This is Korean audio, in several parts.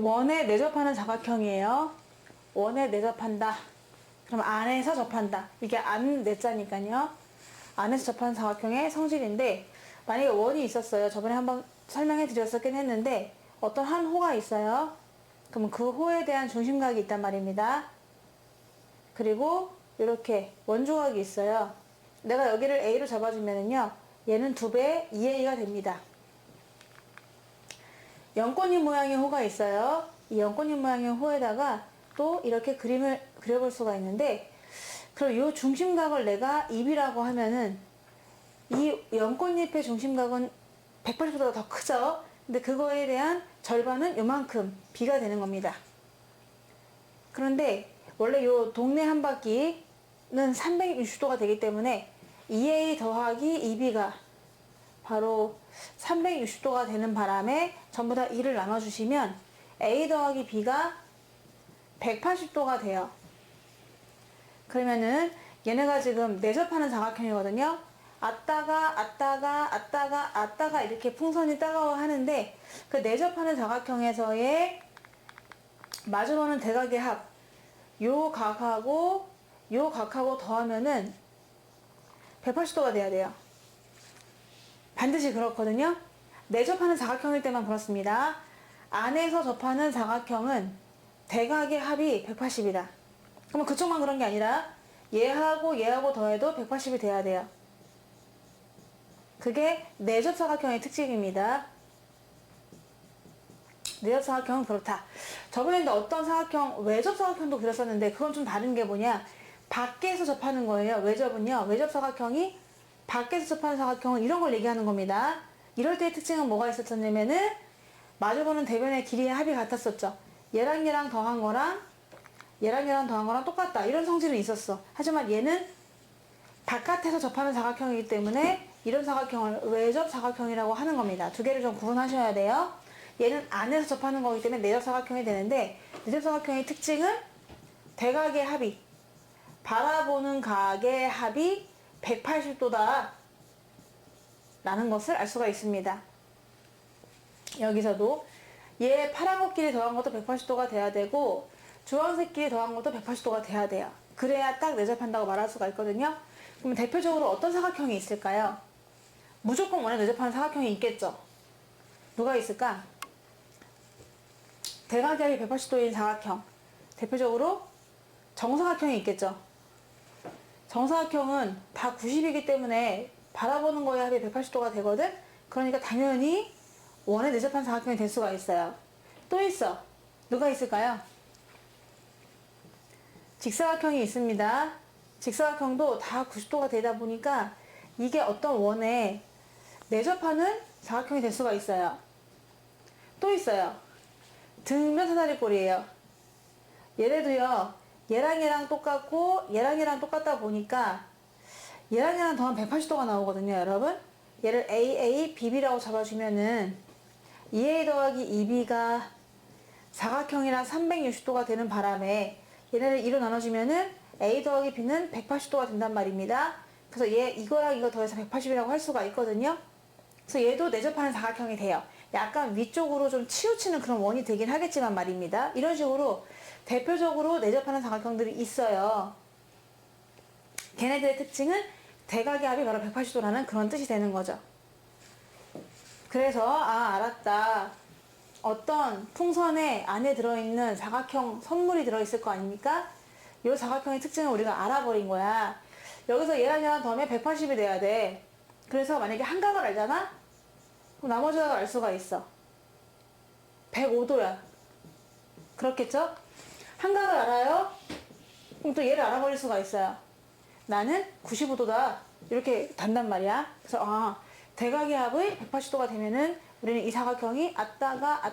원에 내접하는 사각형이에요. 원에 내접한다. 그럼 안에서 접한다. 이게 안 내자니까요. 안에서 접하는 사각형의 성질인데, 만약에 원이 있었어요. 저번에 한번 설명해 드렸었긴 했는데, 어떤 한 호가 있어요. 그럼 그 호에 대한 중심각이 있단 말입니다. 그리고 이렇게 원조각이 있어요. 내가 여기를 A로 잡아주면은요, 얘는 2배 2A가 됩니다. 연꽃잎 모양의 호가 있어요. 이 연꽃잎 모양의 호에다가 또 이렇게 그림을 그려볼 수가 있는데, 그럼 이 중심각을 내가 입이라고 하면은 이 연꽃잎의 중심각은 180보다 더 크죠? 근데 그거에 대한 절반은 요만큼 B가 되는 겁니다. 그런데 원래 요 동네 한 바퀴는 360도가 되기 때문에 2A 더하기 2B가 바로 360도가 되는 바람에 전부 다 2를 나눠주시면 A 더하기 B가 180도가 돼요. 그러면은 얘네가 지금 내접하는 사각형이거든요. 왔다가 이렇게 풍선이 따가워 하는데, 그 내접하는 사각형에서의 마주보는 대각의 합, 요 각하고 더하면은 180도가 돼야 돼요. 반드시 그렇거든요. 내접하는 사각형일 때만 그렇습니다. 안에서 접하는 사각형은 대각의 합이 180이다. 그러면 그쪽만 그런 게 아니라 얘하고 더해도 180이 돼야 돼요. 그게 내접 사각형의 특징입니다. 내접 사각형은 그렇다. 저번에 어떤 사각형, 외접 사각형도 그렸었는데, 그건 좀 다른 게 뭐냐, 밖에서 접하는 거예요. 외접은요, 외접 사각형이 밖에서 접하는 사각형은 이런 걸 얘기하는 겁니다. 이럴 때의 특징은 뭐가 있었냐면은, 마주보는 대변의 길이의 합이 같았었죠. 얘랑 더한 거랑 똑같다. 이런 성질은 있었어. 하지만 얘는 바깥에서 접하는 사각형이기 때문에 이런 사각형을 외접 사각형이라고 하는 겁니다. 두 개를 좀 구분하셔야 돼요. 얘는 안에서 접하는 거기 때문에 내접 사각형이 되는데, 내접 사각형의 특징은 대각의 합이, 바라보는 각의 합이 180도다 라는 것을 알 수가 있습니다. 여기서도 얘 파란 것끼리 더한 것도 180도가 돼야 되고, 주황색끼리 더한 것도 180도가 돼야 돼요. 그래야 딱 내접한다고 말할 수가 있거든요. 그럼 대표적으로 어떤 사각형이 있을까요? 무조건 원에 내접하는 사각형이 있겠죠. 누가 있을까? 대각의 합이 180도인 사각형. 대표적으로 정사각형이 있겠죠. 정사각형은 다 90이기 때문에 바라보는 거에 합이 180도가 되거든? 그러니까 당연히 원에 내접한 사각형이 될 수가 있어요. 또 있어. 누가 있을까요? 직사각형이 있습니다. 직사각형도 다 90도가 되다 보니까 이게 어떤 원에 내접하는 사각형이 될 수가 있어요. 또 있어요. 등변 사다리꼴이에요. 얘네도요, 얘랑 똑같고 얘랑 똑같다 보니까 얘랑 더하면 180도가 나오거든요, 여러분. 얘를 AA, BB라고 잡아주면은 2A 더하기 2B가 사각형이랑 360도가 되는 바람에 얘네를 2로 나눠주면은 A 더하기 B는 180도가 된단 말입니다. 그래서 이거랑 이거 더해서 180이라고 할 수가 있거든요. 그래서 얘도 내접하는 사각형이 돼요. 약간 위쪽으로 좀 치우치는 그런 원이 되긴 하겠지만 말입니다. 이런 식으로 대표적으로 내접하는 사각형들이 있어요. 걔네들의 특징은 대각의 합이 바로 180도라는 그런 뜻이 되는 거죠. 그래서 알았다. 어떤 풍선에 안에 들어있는 사각형 선물이 들어있을 거 아닙니까? 이 사각형의 특징을 우리가 알아버린 거야. 여기서 얘랑 더하면 180이 돼야 돼. 그래서 만약에 한각을 알잖아? 그럼 나머지 각을 알 수가 있어. 105도야. 그렇겠죠? 한각을 알아요? 그럼 또 얘를 알아버릴 수가 있어요. 나는 95도다. 이렇게 단단 말이야. 그래서 대각의 합의 180도가 되면은 우리는 이 사각형이 왔다가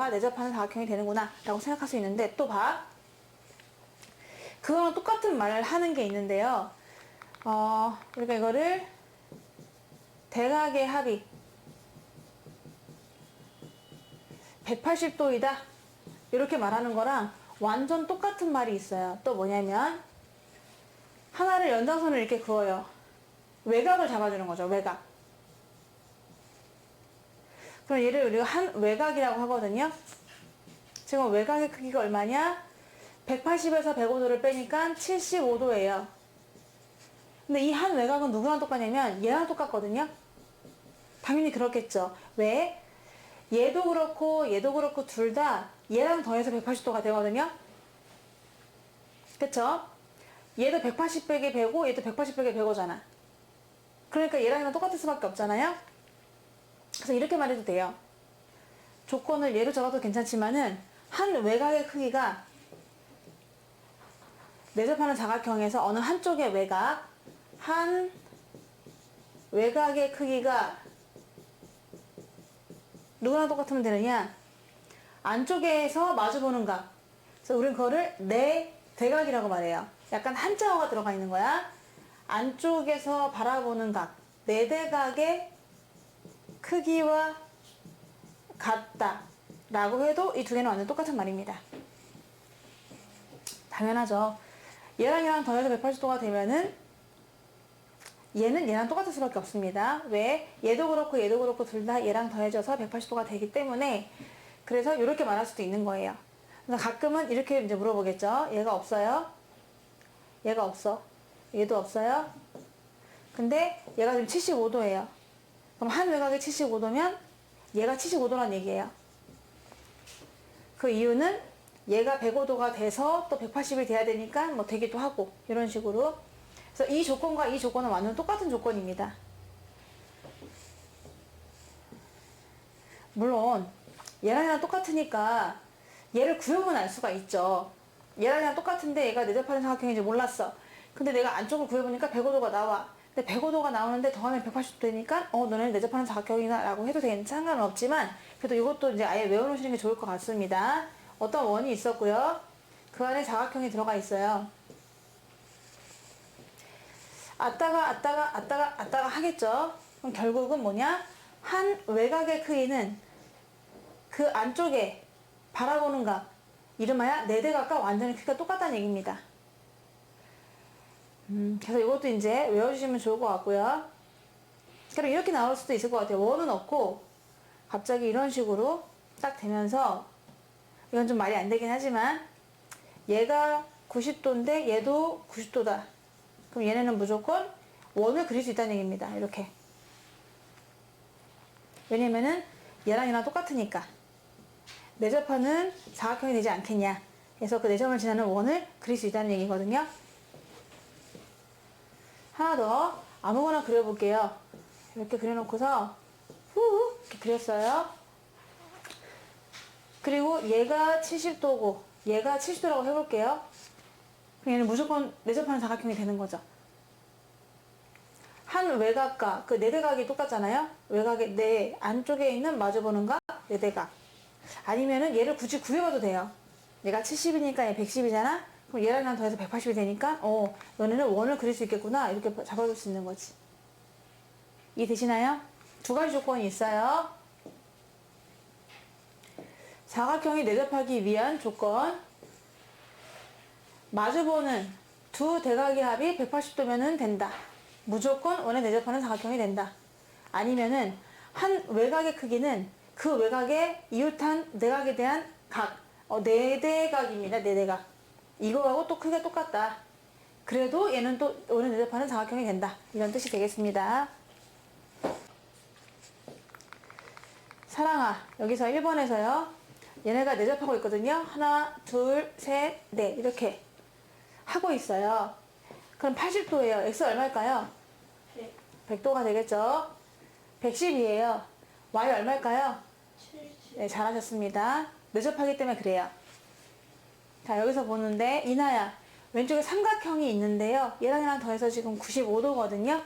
내접하는 사각형이 되는구나 라고 생각할 수 있는데, 또 봐. 그거랑 똑같은 말을 하는 게 있는데요. 우리가 이거를 대각의 합이 180도이다 이렇게 말하는 거랑 완전 똑같은 말이 있어요. 또 뭐냐면, 하나를 연장선을 이렇게 그어요. 외곽을 잡아주는 거죠, 외곽. 그럼 얘를 우리가 한 외곽이라고 하거든요. 지금 외곽의 크기가 얼마냐? 180에서 105도를 빼니까 75도예요. 근데 이 한 외곽은 누구랑 똑같냐면 얘랑 똑같거든요. 당연히 그렇겠죠. 왜? 얘도 그렇고 둘 다 얘랑 더해서 180도가 되거든요. 그쵸? 얘도 180 빼기 105, 얘도 180 빼기 105잖아. 그러니까 얘랑 똑같을 수밖에 없잖아요. 그래서 이렇게 말해도 돼요. 조건을 예로 적어도 괜찮지만은 한 외곽의 크기가 내접하는 사각형에서 어느 한쪽의 외곽, 한 외곽의 크기가 누구랑 똑같으면 되느냐? 안쪽에서 마주보는 각. 그래서 우린 그거를 내대각이라고 말해요. 약간 한자어가 들어가 있는 거야. 안쪽에서 바라보는 각. 내대각의 크기와 같다 라고 해도 이 두 개는 완전 똑같은 말입니다. 당연하죠. 얘랑 더해서 180도가 되면은 얘는 얘랑 똑같을 수밖에 없습니다. 왜? 얘도 그렇고 둘 다 얘랑 더해져서 180도가 되기 때문에, 그래서 이렇게 말할 수도 있는 거예요. 그래서 가끔은 이렇게 이제 물어보겠죠. 얘가 없어요? 얘가 없어. 얘도 없어요? 근데 얘가 지금 75도예요. 그럼 한 외곽이 75도면 얘가 75도란 얘기예요. 그 이유는 얘가 105도가 돼서 또 180이 돼야 되니까 뭐 되기도 하고, 이런 식으로. 그래서 이 조건과 이 조건은 완전 똑같은 조건입니다. 물론 얘랑 똑같으니까 얘를 구형은 알 수가 있죠. 얘랑 똑같은데 얘가 내접하는 사각형인지 몰랐어. 근데 내가 안쪽을 구해보니까 105도가 나와. 근데 105도가 나오는데 더하면 180도 되니까 너네는 내접하는 사각형이나 라고 해도 상관은 없지만, 그래도 이것도 이제 아예 외워놓으시는 게 좋을 것 같습니다. 어떤 원이 있었고요. 그 안에 사각형이 들어가 있어요. 왔다가 하겠죠. 그럼 결국은 뭐냐? 한 외곽의 크기는 그 안쪽에 바라보는 각, 이름하여 내대각과 완전히 크기가 똑같다는 얘기입니다. 그래서 이것도 이제 외워주시면 좋을 것 같고요. 그리고 이렇게 나올 수도 있을 것 같아요. 원은 없고 갑자기 이런 식으로 딱 되면서, 이건 좀 말이 안 되긴 하지만 얘가 90도인데 얘도 90도다. 그럼 얘네는 무조건 원을 그릴 수 있다는 얘기입니다. 이렇게. 왜냐면은 얘랑 똑같으니까. 내접하는 사각형이 되지 않겠냐. 그래서 그 내점을 지나는 원을 그릴 수 있다는 얘기거든요. 하나 더 아무거나 그려볼게요. 이렇게 그려놓고서 후 이렇게 그렸어요. 그리고 얘가 70도고 얘가 70도라고 해볼게요. 그럼 얘는 무조건 내접하는 사각형이 되는 거죠. 한 외곽과 그 내대각이 똑같잖아요. 외곽의 내 안쪽에 있는 마주보는 각, 내대각. 아니면은 얘를 굳이 구해봐도 돼요. 얘가 70이니까 얘 110이잖아. 그럼 얘랑 더해서 180이 되니까 너네는 원을 그릴 수 있겠구나, 이렇게 잡아줄 수 있는 거지. 이해되시나요? 두 가지 조건이 있어요. 사각형이 내접하기 위한 조건. 마주보는 두 대각의 합이 180도면은 된다. 무조건 원에 내접하는 사각형이 된다. 아니면은 한 외곽의 크기는 그 외곽에 이웃한 내각에 대한 각, 내대각입니다. 내대각. 이거하고 또 크기가 똑같다. 그래도 얘는 또 원에 내접하는 사각형이 된다. 이런 뜻이 되겠습니다. 사랑아, 여기서 1번에서요. 얘네가 내접하고 있거든요. 하나, 둘, 셋, 넷 이렇게 하고 있어요. 그럼 80도예요. x 얼마일까요? 100도가 되겠죠. 110이에요. y 얼마일까요? 70. 네, 잘하셨습니다. 내접하기 때문에 그래요. 자, 여기서 보는데 이나야, 왼쪽에 삼각형이 있는데요. 얘랑 더해서 지금 95도거든요.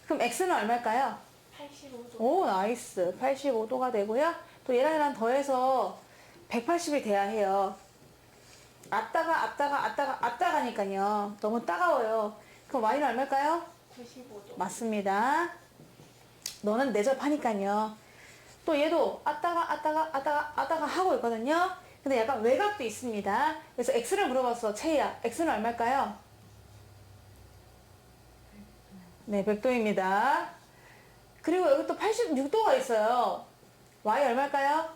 그럼 x는 얼마일까요? 85도. 오, 나이스. 85도가 되고요. 또 얘랑 더해서 180이 돼야 해요. 앞다가니까요. 너무 따가워요. 그럼 y는 얼마일까요? 95도. 맞습니다. 너는 내접하니까요. 또 얘도 왔다가 하고 있거든요. 근데 약간 외곽도 있습니다. 그래서 x를 물어봤어. 채희야, x는 얼마일까요? 네, 100도입니다. 그리고 여기 또 86도가 있어요. y 얼마일까요?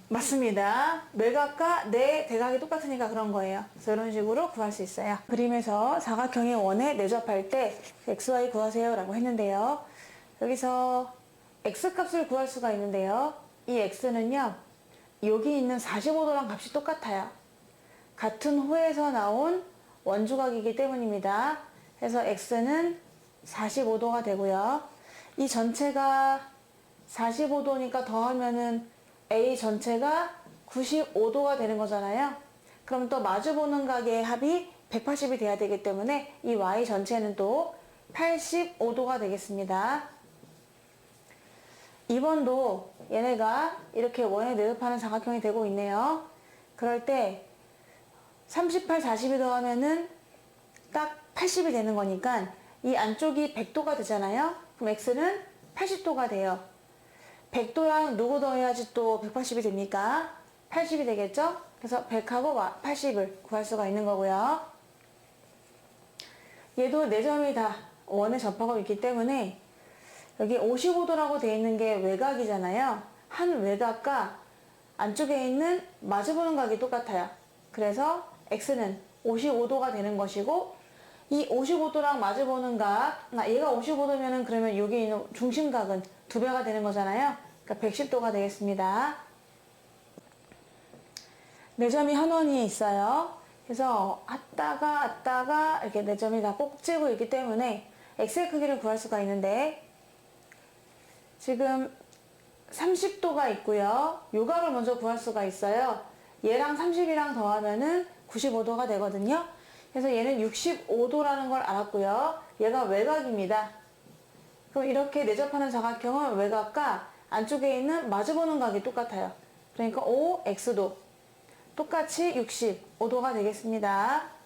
맞습니다. 외곽과 내 대각이 똑같으니까 그런 거예요. 그래서 이런 식으로 구할 수 있어요. 그림에서 사각형의 원에 내접할 때 xy 구하세요 라고 했는데요. 여기서 x값을 구할 수가 있는데요. 이 x는요. 여기 있는 45도랑 값이 똑같아요. 같은 호에서 나온 원주각이기 때문입니다. 그래서 x는 45도가 되고요. 이 전체가 45도니까 더하면은 A 전체가 95도가 되는 거잖아요. 그럼 또 마주보는 각의 합이 180이 돼야 되기 때문에 이 Y 전체는 또 85도가 되겠습니다. 2번도 얘네가 이렇게 원에 내접하는 사각형이 되고 있네요. 그럴 때 38, 40이 더하면은 딱 80이 되는 거니까 이 안쪽이 100도가 되잖아요. 그럼 X는 80도가 돼요. 100도랑 누구 더해야지 또 180이 됩니까? 80이 되겠죠? 그래서 100하고 80을 구할 수가 있는 거고요. 얘도 4점이 다 원에 접하고 있기 때문에 여기 55도라고 되어 있는 게 외곽이잖아요. 한 외곽과 안쪽에 있는 마주보는 각이 똑같아요. 그래서 X는 55도가 되는 것이고 이 55도랑 마주보는 각, 얘가 55도면은 그러면 여기 있는 중심각은 2배가 되는 거잖아요. 그러니까 110도가 되겠습니다. 4점이 한 원위에 있어요. 그래서 왔다가 이렇게 4점이 다 꼭지고 있기 때문에 X의 크기를 구할 수가 있는데 지금 30도가 있고요. 요각을 먼저 구할 수가 있어요. 얘랑 30이랑 더하면은 95도가 되거든요. 그래서 얘는 65도라는 걸 알았고요. 얘가 외곽입니다. 그럼 이렇게 내접하는 사각형은 외곽과 안쪽에 있는 마주보는 각이 똑같아요. 그러니까 OX도 똑같이 65도가 되겠습니다.